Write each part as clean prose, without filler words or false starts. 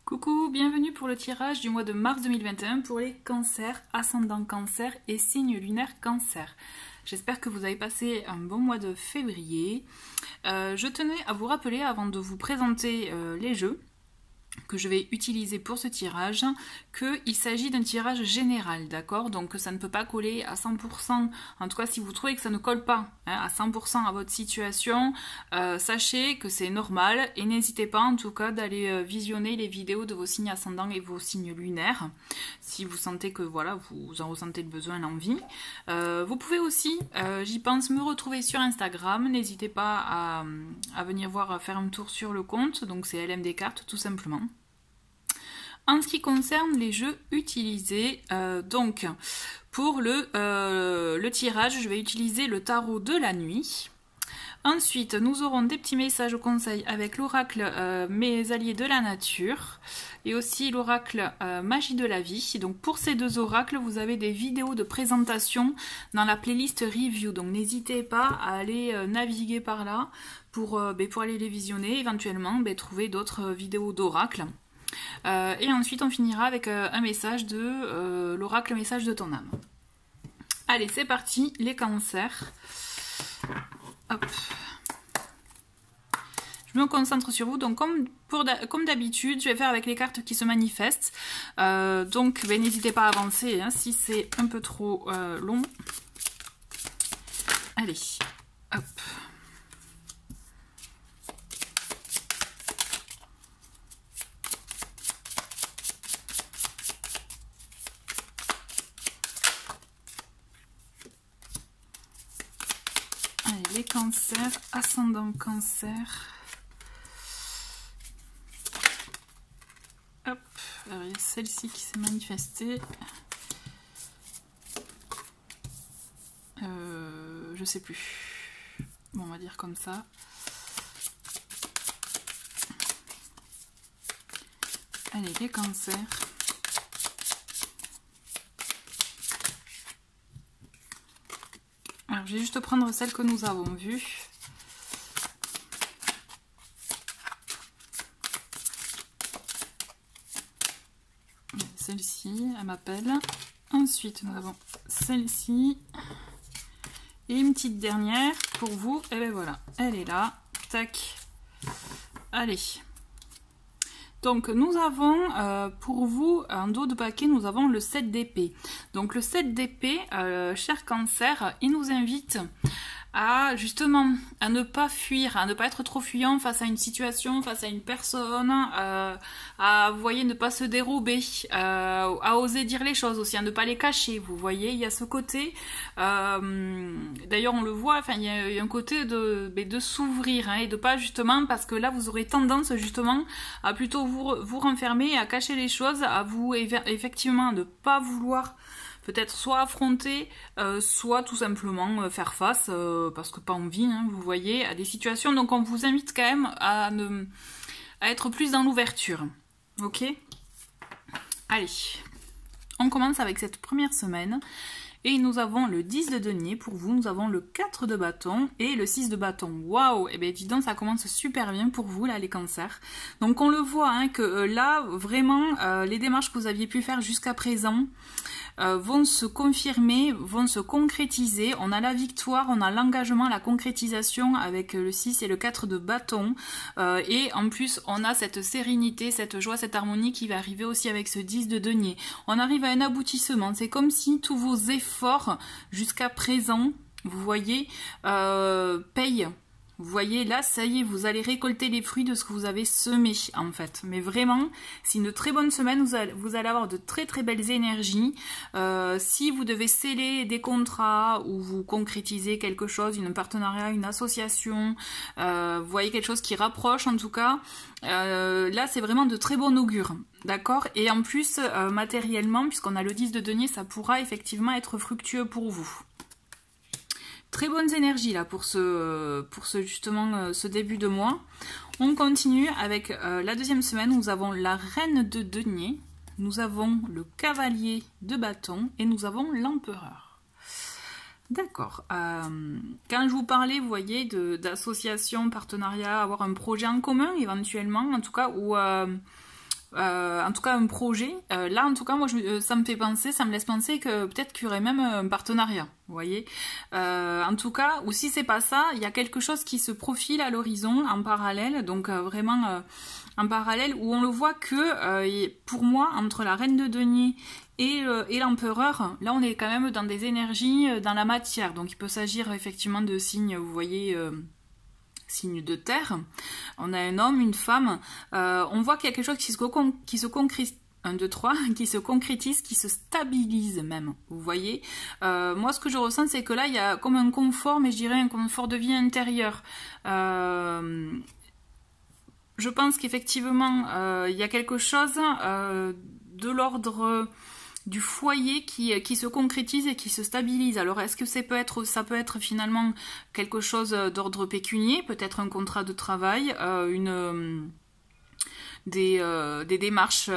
Coucou, bienvenue pour le tirage du mois de mars 2021 pour les cancers, ascendant cancer et signe lunaire cancer. J'espère que vous avez passé un bon mois de février. Je tenais à vous rappeler avant de vous présenter les jeux que je vais utiliser pour ce tirage, qu'il s'agit d'un tirage général, d'accord? Donc ça ne peut pas coller à 100%, en tout cas si vous trouvez que ça ne colle pas à 100% à votre situation, sachez que c'est normal et n'hésitez pas en tout cas d'aller visionner les vidéos de vos signes ascendants et vos signes lunaires, si vous sentez que voilà, vous en ressentez le besoin, l'envie. Vous pouvez aussi, j'y pense, me retrouver sur Instagram, n'hésitez pas à venir voir, faire un tour sur le compte, donc c'est LM Descartes tout simplement. En ce qui concerne les jeux utilisés, donc pour le tirage, je vais utiliser le tarot de la nuit. Ensuite, nous aurons des petits messages au conseil avec l'oracle Mes alliés de la nature et aussi l'oracle Magie de la vie. Donc pour ces deux oracles, vous avez des vidéos de présentation dans la playlist review. Donc n'hésitez pas à aller naviguer par là pour aller les visionner, éventuellement trouver d'autres vidéos d'oracles. Et ensuite on finira avec un message de l'oracle message de ton âme. Allez, c'est parti, les cancers. Hop. Je me concentre sur vous, donc comme d'habitude, je vais faire avec les cartes qui se manifestent. Donc n'hésitez pas à avancer si c'est un peu trop long. Allez, hop. Les cancers, ascendant cancer. Hop, alors il y a celle-ci qui s'est manifestée. Je sais plus. Bon, on va dire comme ça. Allez, les cancers. Alors, je vais juste prendre celle que nous avons vue. Celle-ci, elle m'appelle. Ensuite, nous avons celle-ci. Et une petite dernière pour vous. Et bien voilà, elle est là. Tac. Allez. Donc nous avons pour vous un dos de paquet, nous avons le 7 d'épée. Donc le 7 d'épée, cher cancer, il nous invite à justement à ne pas fuir, à ne pas être trop fuyant face à une situation, face à une personne, à vous voyez, ne pas se dérober, à oser dire les choses aussi, à ne pas les cacher. Vous voyez, il y a ce côté, d'ailleurs on le voit, enfin il y a un côté de s'ouvrir et de pas justement, parce que là vous aurez tendance justement à plutôt vous renfermer, à cacher les choses, à vous effectivement ne pas vouloir peut-être soit affronter, soit tout simplement faire face, parce que pas envie, vous voyez, à des situations. Donc on vous invite quand même à être plus dans l'ouverture. Ok? Allez, on commence avec cette première semaine. Et nous avons le 10 de denier pour vous, nous avons le 4 de bâton et le 6 de bâton. Waouh! Eh bien dis donc, ça commence super bien pour vous là les cancers. Donc on le voit que là, vraiment, les démarches que vous aviez pu faire jusqu'à présent vont se confirmer, vont se concrétiser. On a la victoire, on a l'engagement, la concrétisation avec le 6 et le 4 de bâton. Et en plus, on a cette sérénité, cette joie, cette harmonie qui va arriver aussi avec ce 10 de denier. On arrive à un aboutissement. C'est comme si tous vos efforts jusqu'à présent, vous voyez, payent. Vous voyez, là, ça y est, vous allez récolter les fruits de ce que vous avez semé, en fait. Mais vraiment, c'est une très bonne semaine, vous allez avoir de très très belles énergies. Si vous devez sceller des contrats ou vous concrétiser quelque chose, un partenariat, une association, vous voyez quelque chose qui rapproche en tout cas, là, c'est vraiment de très bon augure. D'accord? Et en plus, matériellement, puisqu'on a le 10 de denier, ça pourra effectivement être fructueux pour vous. Très bonnes énergies là pour justement ce début de mois. On continue avec la deuxième semaine. Nous avons la reine de denier, nous avons le cavalier de bâton et nous avons l'empereur. D'accord. Quand je vous parlais, vous voyez, d'association, partenariat, avoir un projet en commun éventuellement, en tout cas, ou en tout cas un projet. Là, en tout cas, moi, ça me fait penser, ça me laisse penser que peut-être qu'il y aurait même un partenariat, vous voyez. En tout cas, ou si c'est pas ça, il y a quelque chose qui se profile à l'horizon en parallèle, donc vraiment en parallèle, où on le voit que, pour moi, entre la reine de denier et l'empereur, là on est quand même dans des énergies dans la matière, donc il peut s'agir effectivement de signes, vous voyez, signes de terre. On a un homme, une femme, on voit qu'il y a quelque chose qui se concrétise. 1, 2, 3, qui se concrétise, qui se stabilise même, vous voyez. Moi, ce que je ressens, c'est que là, il y a comme un confort, mais je dirais un confort de vie intérieur. Je pense qu'effectivement, il y a quelque chose de l'ordre du foyer qui se concrétise et qui se stabilise. Alors, est-ce que ça peut être finalement quelque chose d'ordre pécunier, peut-être un contrat de travail, des démarches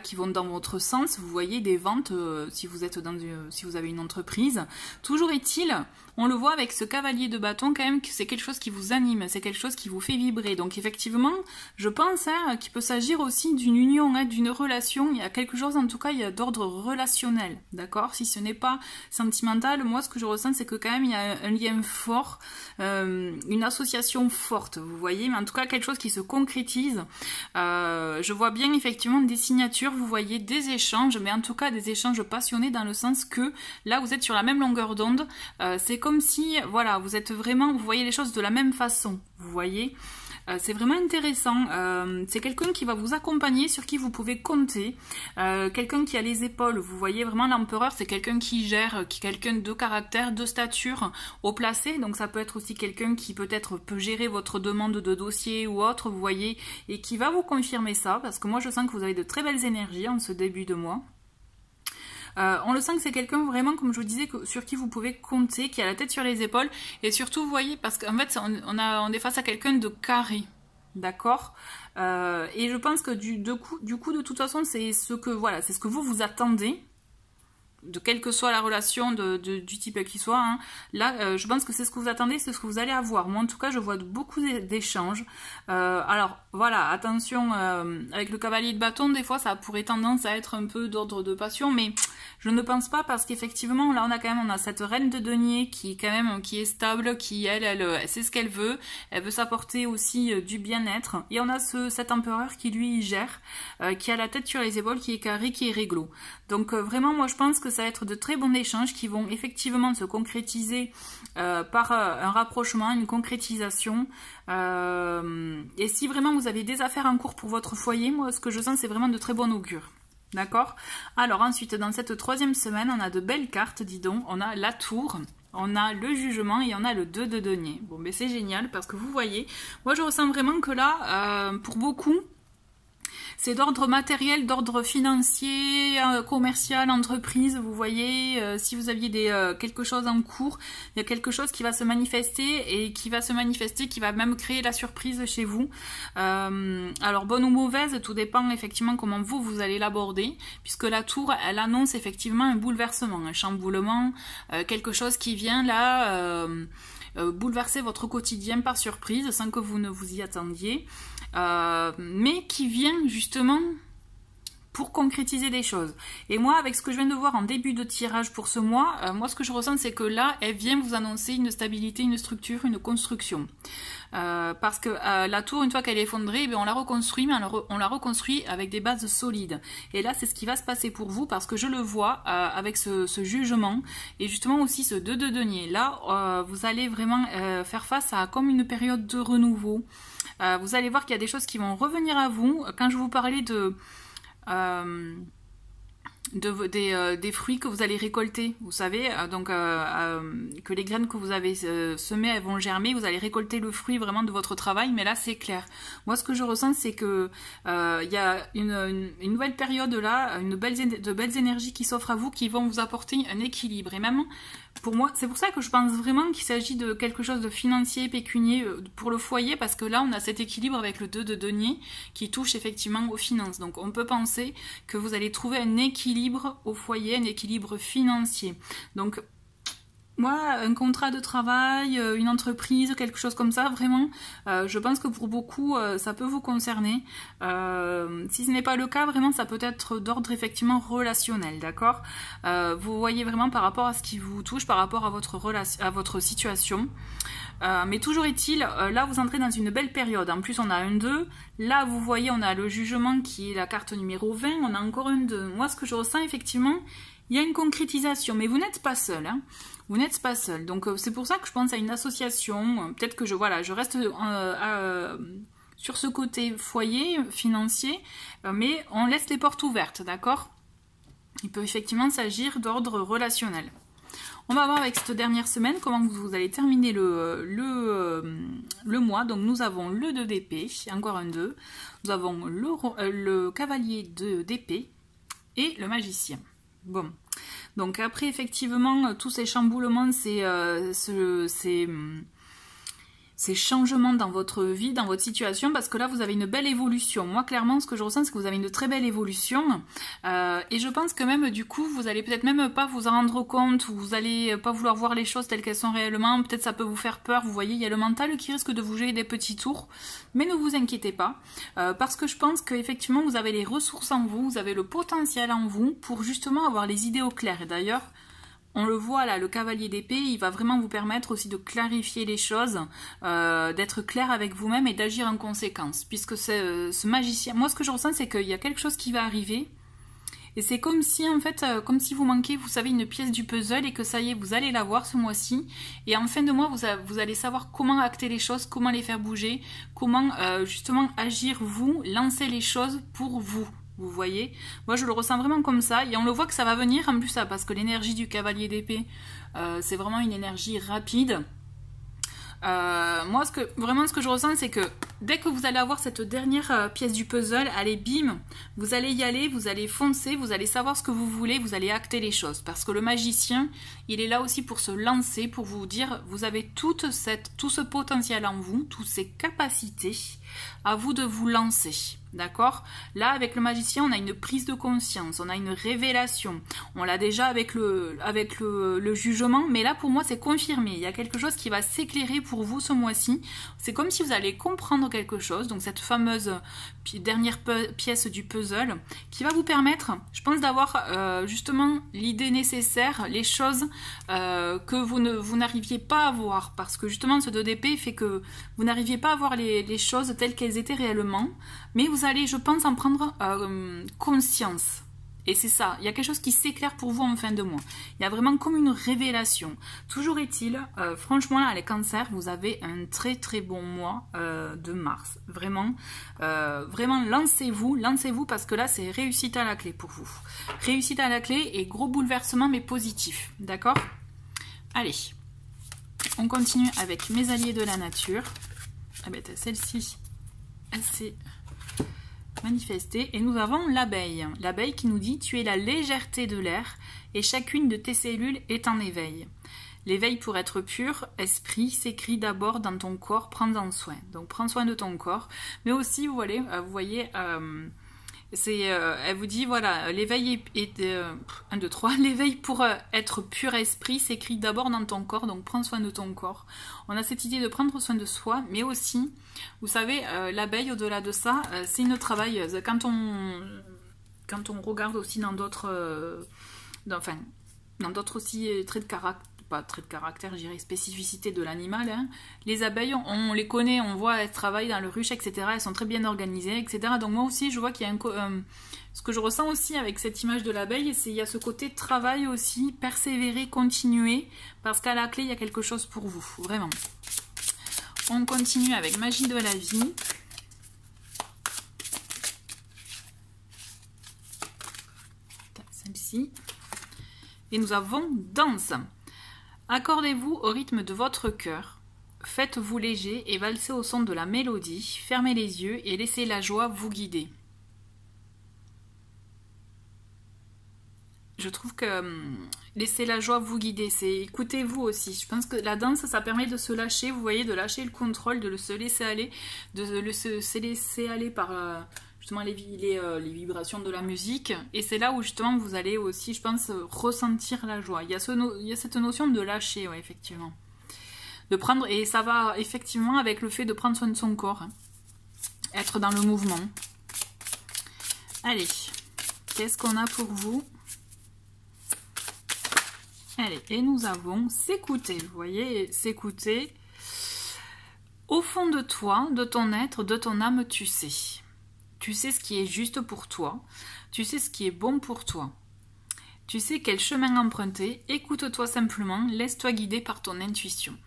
qui vont dans votre sens, vous voyez, des ventes si vous avez une entreprise. Toujours est-il, on le voit avec ce cavalier de bâton quand même, que c'est quelque chose qui vous anime, c'est quelque chose qui vous fait vibrer. Donc effectivement, je pense qu'il peut s'agir aussi d'une union, d'une relation. Il y a quelque chose, en tout cas, il y a d'ordre relationnel, d'accord? Si ce n'est pas sentimental, moi ce que je ressens, c'est que quand même il y a un lien fort, une association forte, vous voyez, mais en tout cas quelque chose qui se concrétise. Je vois bien effectivement des signatures, vous voyez, des échanges, mais en tout cas des échanges passionnés dans le sens que là vous êtes sur la même longueur d'onde, c'est comme si, voilà, vous êtes vraiment, vous voyez les choses de la même façon, vous voyez. C'est vraiment intéressant, c'est quelqu'un qui va vous accompagner, sur qui vous pouvez compter, quelqu'un qui a les épaules, vous voyez vraiment l'empereur, c'est quelqu'un qui gère, quelqu'un de caractère, de stature, haut placé, donc ça peut être aussi quelqu'un qui peut-être peut gérer votre demande de dossier ou autre, vous voyez, et qui va vous confirmer ça, parce que moi je sens que vous avez de très belles énergies en ce début de mois. On le sent que c'est quelqu'un vraiment, comme je vous disais, sur qui vous pouvez compter, qui a la tête sur les épaules, et surtout, vous voyez, parce qu'en fait, on est face à quelqu'un de carré, d'accord, et je pense que du coup, de toute façon, c'est ce que vous attendez, de quelle que soit la relation du type qu'il soit, hein. Là, je pense que c'est ce que vous attendez, c'est ce que vous allez avoir. Moi, en tout cas, je vois beaucoup d'échanges. Alors, voilà, attention, avec le cavalier de bâton, des fois, ça pourrait tendance à être un peu d'ordre de passion, mais je ne pense pas, parce qu'effectivement, là, on a cette reine de denier qui, quand même, qui est stable, qui, elle sait ce qu'elle veut s'apporter aussi du bien-être, et on a cet empereur qui, lui, gère, qui a la tête sur les épaules, qui est carré, qui est réglo. Donc, vraiment, moi, je pense que ça va être de très bons échanges qui vont effectivement se concrétiser par un rapprochement, une concrétisation. Et si vraiment vous avez des affaires en cours pour votre foyer, moi ce que je sens c'est vraiment de très bon augure. D'accord? Alors ensuite, dans cette troisième semaine, on a de belles cartes, dis donc. On a la tour, on a le jugement et on a le 2 de denier. Bon, mais c'est génial parce que vous voyez, moi je ressens vraiment que là, pour beaucoup, c'est d'ordre matériel, d'ordre financier, commercial, entreprise, vous voyez, si vous aviez quelque chose en cours, il y a quelque chose qui va se manifester et qui va même créer la surprise chez vous. Alors bonne ou mauvaise, tout dépend effectivement comment vous allez l'aborder, puisque la tour, elle annonce effectivement un bouleversement, un chamboulement, quelque chose qui vient là bouleverser votre quotidien par surprise, sans que vous ne vous y attendiez. Mais qui vient justement pour concrétiser des choses. Et moi, avec ce que je viens de voir en début de tirage pour ce mois, moi ce que je ressens c'est que là, elle vient vous annoncer une stabilité, une structure, une construction. Parce que la tour, une fois qu'elle est effondrée, on la reconstruit, mais on la reconstruit avec des bases solides. Et là, c'est ce qui va se passer pour vous, parce que je le vois avec ce jugement, et justement aussi ce 2 de denier. Là, vous allez vraiment faire face à comme une période de renouveau. Vous allez voir qu'il y a des choses qui vont revenir à vous. Quand je vous parlais des fruits que vous allez récolter, vous savez, que les graines que vous avez semées, elles vont germer, vous allez récolter le fruit vraiment de votre travail, mais là c'est clair. Moi ce que je ressens c'est que il y a une nouvelle période là, de belles énergies qui s'offrent à vous, qui vont vous apporter un équilibre, et même pour moi, c'est pour ça que je pense vraiment qu'il s'agit de quelque chose de financier, pécunier pour le foyer, parce que là on a cet équilibre avec le 2 de denier qui touche effectivement aux finances. Donc on peut penser que vous allez trouver un équilibre au foyer, un équilibre financier. Donc moi, un contrat de travail, une entreprise, quelque chose comme ça, vraiment, je pense que pour beaucoup, ça peut vous concerner. Si ce n'est pas le cas, vraiment, ça peut être d'ordre effectivement relationnel, d'accord? Vous voyez vraiment par rapport à ce qui vous touche, par rapport à votre situation. Mais toujours est-il, là vous entrez dans une belle période. En plus on a un 2. Là vous voyez on a le jugement qui est la carte numéro 20. On a encore un 2. Moi ce que je ressens effectivement, il y a une concrétisation. Mais vous n'êtes pas seul. Hein. Vous n'êtes pas seul. Donc c'est pour ça que je pense à une association. Peut-être que je reste sur ce côté foyer financier. Mais on laisse les portes ouvertes, d'accord? Il peut effectivement s'agir d'ordre relationnel. On va voir avec cette dernière semaine comment vous allez terminer le mois. Donc nous avons le 2 d'épée, encore un 2. Nous avons le cavalier d'épée et le magicien. Bon. Donc après effectivement tous ces chamboulements, ces changements dans votre vie, dans votre situation, parce que là vous avez une belle évolution. Moi clairement ce que je ressens c'est que vous avez une très belle évolution et je pense que même du coup vous allez peut-être même pas vous en rendre compte, ou vous allez pas vouloir voir les choses telles qu'elles sont réellement, peut-être ça peut vous faire peur, vous voyez il y a le mental qui risque de vous jouer des petits tours, mais ne vous inquiétez pas parce que je pense qu'effectivement vous avez les ressources en vous, vous avez le potentiel en vous pour justement avoir les idées au clair. Et d'ailleurs on le voit là, le cavalier d'épée, il va vraiment vous permettre aussi de clarifier les choses, d'être clair avec vous-même et d'agir en conséquence. Puisque ce magicien, moi ce que je ressens c'est qu'il y a quelque chose qui va arriver. Et c'est comme si en fait, comme si vous manquiez, vous savez, une pièce du puzzle et que ça y est, vous allez l'avoir ce mois-ci. Et en fin de mois, vous allez savoir comment acter les choses, comment les faire bouger, comment justement agir vous, lancer les choses pour vous. Vous voyez, moi je le ressens vraiment comme ça et on le voit que ça va venir en plus ça parce que l'énergie du cavalier d'épée c'est vraiment une énergie rapide. Moi ce que je ressens c'est que dès que vous allez avoir cette dernière pièce du puzzle, allez bim, vous allez y aller, vous allez foncer, vous allez savoir ce que vous voulez, vous allez acter les choses parce que le magicien il est là aussi pour se lancer, pour vous dire vous avez tout ce potentiel en vous, toutes ces capacités, à vous de vous lancer. D'accord? Là, avec le magicien, on a une prise de conscience, on a une révélation. On l'a déjà avec le jugement, mais là, pour moi, c'est confirmé. Il y a quelque chose qui va s'éclairer pour vous ce mois-ci. C'est comme si vous allez comprendre quelque chose, donc cette fameuse dernière pièce du puzzle, qui va vous permettre, je pense, d'avoir justement l'idée nécessaire, les choses que vous n'arriviez pas à voir. Parce que justement, ce 2 d'épée fait que vous n'arriviez pas à voir les choses telles qu'elles étaient réellement, mais vous allez, je pense, en prendre conscience. Et c'est ça, il y a quelque chose qui s'éclaire pour vous en fin de mois. Il y a vraiment comme une révélation. Toujours est-il, franchement, là, les cancers, vous avez un très très bon mois de mars. Vraiment, vraiment, lancez-vous parce que là, c'est réussite à la clé pour vous. Réussite à la clé et gros bouleversement, mais positif. D'accord? Allez, on continue avec mes alliés de la nature. Ah ben, celle-ci, elle s'est manifestée. Et nous avons l'abeille. L'abeille qui nous dit « Tu es la légèreté de l'air et chacune de tes cellules est en éveil. L'éveil pour être pur, esprit, s'écrit d'abord dans ton corps, prends-en soin. » Donc prends soin de ton corps. Mais aussi, vous voyez elle vous dit, voilà, l'éveil est 1, 2, 3, l'éveil pour être pur esprit s'écrit d'abord dans ton corps, donc prends soin de ton corps. On a cette idée de prendre soin de soi, mais aussi, vous savez, l'abeille, au-delà de ça, c'est une travailleuse. Quand on regarde aussi dans d'autres aussi traits de caractère, pas trait de caractère, je dirais spécificité de l'animal, hein. Les abeilles, on les connaît, on voit, elles travaillent dans le ruche, etc. Elles sont très bien organisées, etc. Donc moi aussi, je vois qu'il y a ce que je ressens aussi avec cette image de l'abeille, c'est qu'il y a ce côté travail aussi, persévérer, continuer, parce qu'à la clé, il y a quelque chose pour vous, vraiment. On continue avec magie de la vie. Celle-ci. Et nous avons danse. Accordez-vous au rythme de votre cœur. Faites-vous léger et valsez au son de la mélodie. Fermez les yeux et laissez la joie vous guider. Je trouve que laissez la joie vous guider, c'est écoutez-vous aussi. Je pense que la danse, ça permet de se lâcher, vous voyez, de lâcher le contrôle, de se laisser aller, se laisser aller par justement les vibrations de la musique. Et c'est là où justement vous allez aussi, je pense, ressentir la joie. Il y a cette notion de lâcher, ouais, effectivement. De prendre, et ça va effectivement avec le fait de prendre soin de son corps. Hein. Être dans le mouvement. Allez, qu'est-ce qu'on a pour vous? Allez, et nous avons s'écouter, vous voyez, s'écouter. Au fond de toi, de ton être, de ton âme, tu sais. Tu sais ce qui est juste pour toi. Tu sais ce qui est bon pour toi. Tu sais quel chemin emprunter. Écoute-toi simplement, laisse-toi guider par ton intuition.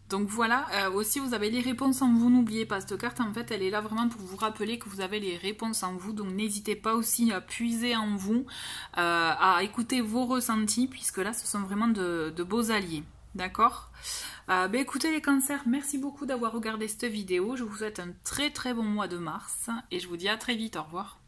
Donc voilà, aussi vous avez les réponses en vous, n'oubliez pas, cette carte en fait elle est là vraiment pour vous rappeler que vous avez les réponses en vous, donc n'hésitez pas aussi à puiser en vous, à écouter vos ressentis, puisque là ce sont vraiment de beaux alliés, d'accord? Écoutez les cancers, merci beaucoup d'avoir regardé cette vidéo, je vous souhaite un très très bon mois de mars, et je vous dis à très vite, au revoir.